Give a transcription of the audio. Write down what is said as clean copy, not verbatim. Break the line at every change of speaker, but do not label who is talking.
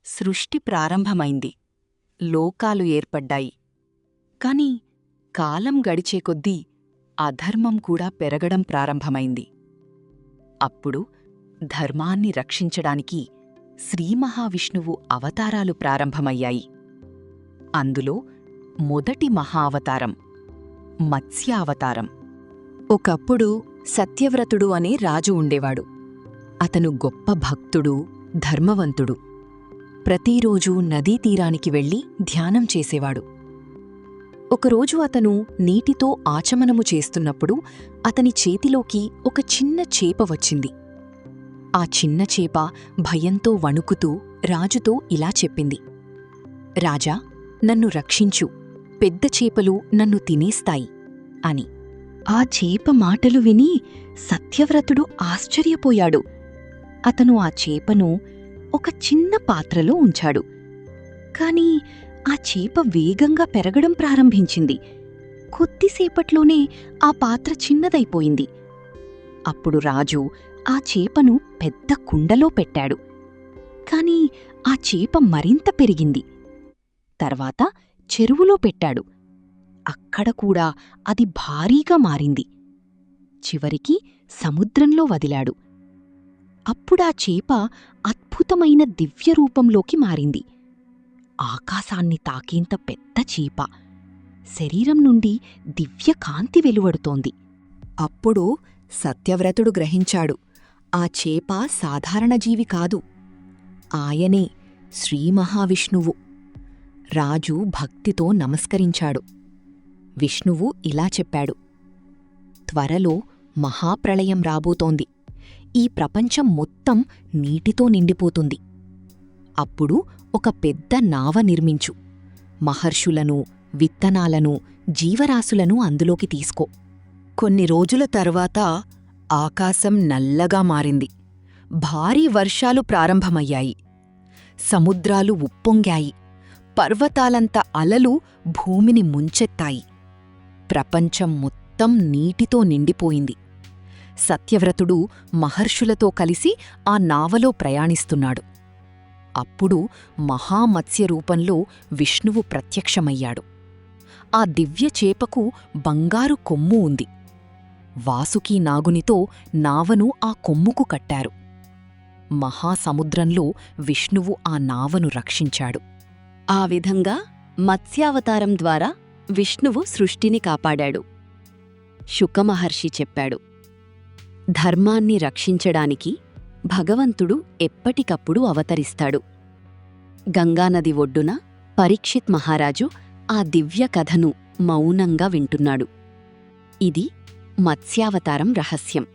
సృష్టి ప్రారంభమైంది. లోకాలు ఏర్పడ్డాయి. కాని కాలం గడిచే కొద్దీ అధర్మం కూడా పెరగడం ప్రారంభమైంది. అప్పుడు ధర్మాన్ని రక్షించడానికి శ్రీమహావిష్ణువు అవతారాలు ప్రారంభమయ్యాయి. అందులో మొదటి మహా అవతారం మత్స్యావతారం. ఒకప్పుడు సత్యవ్రతుడు అనే రాజు ఉండేవాడు. అతను గొప్ప భక్తుడు, ధర్మవంతుడు. ప్రతిరోజూ నదీతీరానికి వెళ్లి ధ్యానం చేసేవాడు. ఒకరోజు అతను నీటితో ఆచమనము చేస్తున్నప్పుడు అతని చేతిలోకి ఒక చిన్న చేప వచ్చింది. ఆ చిన్న చేప భయంతో వణుకుతూ రాజుతో ఇలా చెప్పింది: రాజా, నన్ను రక్షించు, పెద్ద చేపలు నన్ను తినేస్తాయి అని. ఆ చేప మాటలు విని సత్యవ్రతుడు ఆశ్చర్యపోయాడు. అతను ఆ చేపను ఒక చిన్న పాత్రలో ఉంచాడు. కాని ఆ చేప వేగంగా పెరగడం ప్రారంభించింది. కొద్దిసేపట్లోనే ఆ పాత్ర చిన్నదైపోయింది. అప్పుడు రాజు ఆ చేపను పెద్ద కుండలో పెట్టాడు. కాని ఆ చేప మరింత పెరిగింది. తర్వాత చెరువులో పెట్టాడు. అక్కడ కూడా అది భారీగా మారింది. చివరికి సముద్రంలో వదిలాడు. అప్పుడా చేప అద్భుతమైన దివ్యరూపంలోకి మారింది. ఆకాశాన్ని తాకేంత పెద్ద చేప. శరీరం నుండి దివ్యకాంతి వెలువడుతోంది. అప్పుడు సత్యవ్రతుడు గ్రహించాడు, ఆ చేప సాధారణ జీవి కాదు. ఆయనే శ్రీమహావిష్ణువు. రాజు భక్తితో నమస్కరించాడు. విష్ణువు ఇలా చెప్పాడు: త్వరలో మహాప్రళయం రాబోతోంది. ఈ ప్రపంచం మొత్తం నీటితో నిండిపోతుంది. అప్పుడు ఒక పెద్ద నావ నిర్మించు. మహర్షులను, విత్తనాలను, జీవరాశులను అందులోకి తీసుకో. కొన్ని రోజుల తర్వాత ఆకాశం నల్లగా మారింది. భారీ వర్షాలు ప్రారంభమయ్యాయి. సముద్రాలు ఉప్పొంగాయి. పర్వతాలంత అలలు భూమిని ముంచెత్తాయి. ప్రపంచం మొత్తం నీటితో నిండిపోయింది. సత్యవ్రతుడు మహర్షులతో కలిసి ఆ నావలో ప్రయాణిస్తున్నాడు. అప్పుడు మహామత్స్యరూపంలో విష్ణువు ప్రత్యక్షమయ్యాడు. ఆ దివ్య చేపకు బంగారు కొమ్ము ఉంది. వాసుకీ నాగునితో నావను ఆ కొమ్ముకు కట్టారు. మహాసముద్రంలో విష్ణువు ఆ నావను రక్షించాడు. ఆ విధంగా మత్స్యావతారం ద్వారా విష్ణువు సృష్టిని కాపాడాడు. శుకమహర్షి చెప్పాడు: ధర్మాన్ని రక్షించడానికి భగవంతుడు ఎప్పటికప్పుడు అవతరిస్తాడు. గంగానది ఒడ్డున పరీక్షిత్ మహారాజు ఆ దివ్య కథను మౌనంగా వింటున్నాడు. ఇది మత్స్యావతారం రహస్యం.